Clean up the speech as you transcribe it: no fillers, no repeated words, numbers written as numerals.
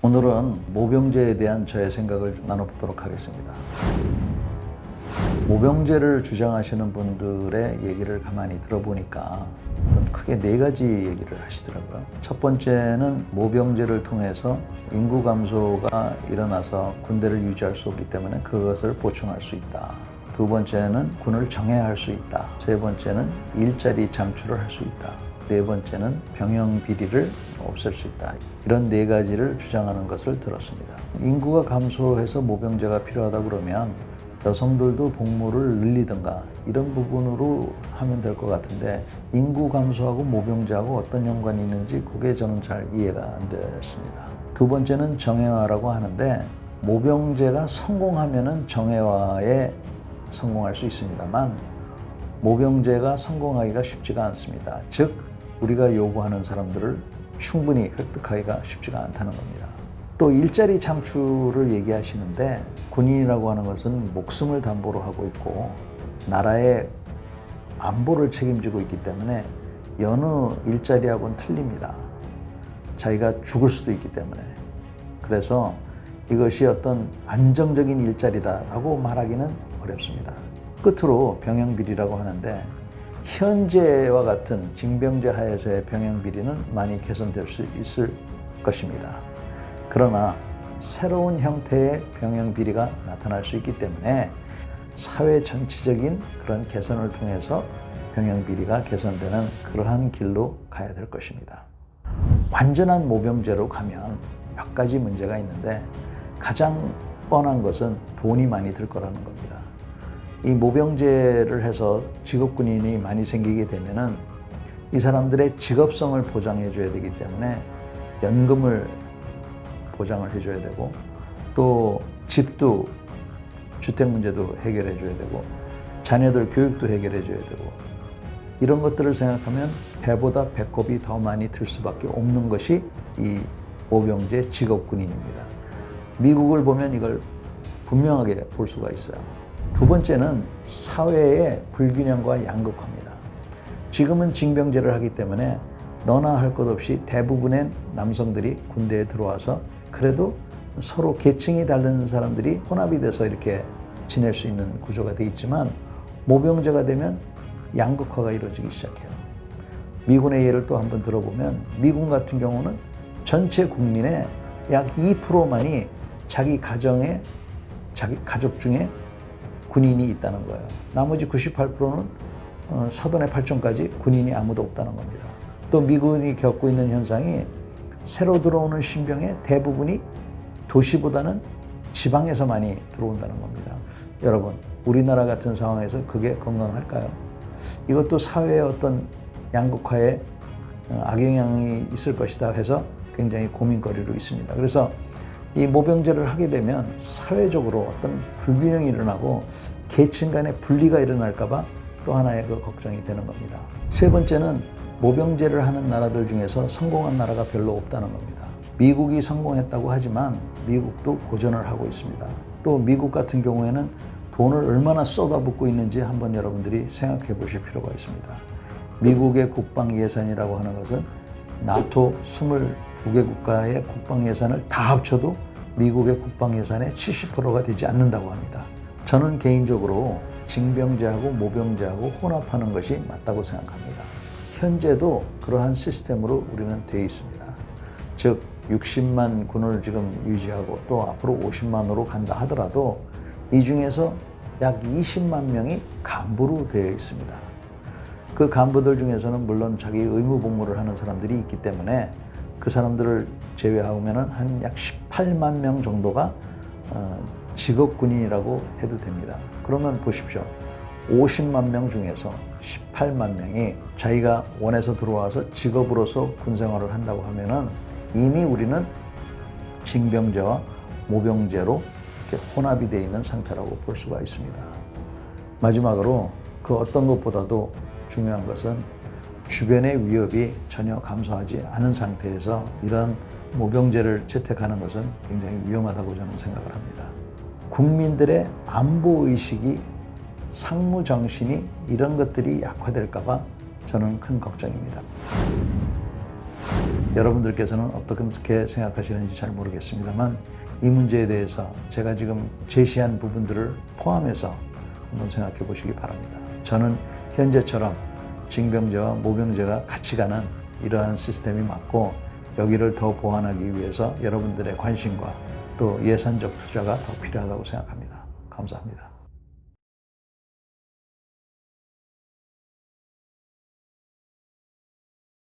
오늘은 모병제에 대한 저의 생각을 좀 나눠보도록 하겠습니다. 모병제를 주장하시는 분들의 얘기를 가만히 들어보니까 크게 네 가지 얘기를 하시더라고요. 첫 번째는 모병제를 통해서 인구 감소가 일어나서 군대를 유지할 수 없기 때문에 그것을 보충할 수 있다. 두 번째는 군을 정예할 수 있다. 세 번째는 일자리 창출을 할 수 있다. 네 번째는 병영 비리를 없앨 수 있다. 이런 네 가지를 주장하는 것을 들었습니다. 인구가 감소해서 모병제가 필요하다 그러면 여성들도 복무를 늘리든가 이런 부분으로 하면 될 것 같은데, 인구 감소하고 모병제하고 어떤 연관이 있는지 그게 저는 잘 이해가 안 됐습니다. 두 번째는 정예화라고 하는데, 모병제가 성공하면은 정예화에 성공할 수 있습니다만 모병제가 성공하기가 쉽지가 않습니다. 즉 우리가 요구하는 사람들을 충분히 획득하기가 쉽지가 않다는 겁니다. 또 일자리 창출을 얘기하시는데, 군인이라고 하는 것은 목숨을 담보로 하고 있고 나라의 안보를 책임지고 있기 때문에 여느 일자리하고는 틀립니다. 자기가 죽을 수도 있기 때문에. 그래서 이것이 어떤 안정적인 일자리다라고 말하기는 어렵습니다. 끝으로 병영비리라고 하는데, 현재와 같은 징병제 하에서의 병영비리는 많이 개선될 수 있을 것입니다. 그러나 새로운 형태의 병영비리가 나타날 수 있기 때문에 사회 전체적인 그런 개선을 통해서 병영비리가 개선되는 그러한 길로 가야 될 것입니다. 완전한 모병제로 가면 몇 가지 문제가 있는데, 가장 뻔한 것은 돈이 많이 들 거라는 겁니다. 이 모병제를 해서 직업군인이 많이 생기게 되면은 이 사람들의 직업성을 보장해 줘야 되기 때문에 연금을 보장을 해줘야 되고, 또 집도, 주택 문제도 해결해 줘야 되고, 자녀들 교육도 해결해 줘야 되고, 이런 것들을 생각하면 배보다 배꼽이 더 많이 들 수밖에 없는 것이 이 모병제 직업군인입니다. 미국을 보면 이걸 분명하게 볼 수가 있어요. 두 번째는 사회의 불균형과 양극화입니다. 지금은 징병제를 하기 때문에 너나 할 것 없이 대부분의 남성들이 군대에 들어와서 그래도 서로 계층이 다른 사람들이 혼합이 돼서 이렇게 지낼 수 있는 구조가 돼 있지만, 모병제가 되면 양극화가 이루어지기 시작해요. 미군의 예를 또 한번 들어보면, 미군 같은 경우는 전체 국민의 약 2%만이 자기 가정에, 자기 가족 중에 군인이 있다는 거예요. 나머지 98%는 사돈의 팔촌까지 군인이 아무도 없다는 겁니다. 또 미군이 겪고 있는 현상이, 새로 들어오는 신병의 대부분이 도시보다는 지방에서 많이 들어온다는 겁니다. 여러분, 우리나라 같은 상황에서 그게 건강할까요? 이것도 사회의 어떤 양극화에 악영향이 있을 것이다 해서 굉장히 고민거리로 있습니다. 그래서 이 모병제를 하게 되면 사회적으로 어떤 불균형이 일어나고 계층 간의 분리가 일어날까 봐 또 하나의 그 걱정이 되는 겁니다. 세 번째는 모병제를 하는 나라들 중에서 성공한 나라가 별로 없다는 겁니다. 미국이 성공했다고 하지만 미국도 고전을 하고 있습니다. 또 미국 같은 경우에는 돈을 얼마나 쏟아붓고 있는지 한번 여러분들이 생각해 보실 필요가 있습니다. 미국의 국방 예산이라고 하는 것은 나토 22개 국가의 국방 예산을 다 합쳐도 미국의 국방 예산의 70%가 되지 않는다고 합니다. 저는 개인적으로 징병제하고 모병제하고 혼합하는 것이 맞다고 생각합니다. 현재도 그러한 시스템으로 우리는 되어 있습니다. 즉 60만 군을 지금 유지하고 또 앞으로 50만으로 간다 하더라도 이 중에서 약 20만 명이 간부로 되어 있습니다. 그 간부들 중에서는 물론 자기 의무 복무를 하는 사람들이 있기 때문에 그 사람들을 제외하면은 한 약 18만 명 정도가 직업군인이라고 해도 됩니다. 그러면 보십시오. 50만 명 중에서 18만 명이 자기가 원해서 들어와서 직업으로서 군 생활을 한다고 하면은 이미 우리는 징병제와 모병제로 이렇게 혼합이 되어 있는 상태라고 볼 수가 있습니다. 마지막으로 그 어떤 것보다도 중요한 것은 주변의 위협이 전혀 감소하지 않은 상태에서 이런 모병제를 채택하는 것은 굉장히 위험하다고 저는 생각을 합니다. 국민들의 안보의식이, 상무정신이 이런 것들이 약화될까 봐 저는 큰 걱정입니다. 여러분들께서는 어떻게 생각하시는지 잘 모르겠습니다만 이 문제에 대해서 제가 지금 제시한 부분들을 포함해서 한번 생각해 보시기 바랍니다. 저는 현재처럼 징병제와 모병제가 같이 가는 이러한 시스템이 맞고 여기를 더 보완하기 위해서 여러분들의 관심과 또 예산적 투자가 더 필요하다고 생각합니다. 감사합니다.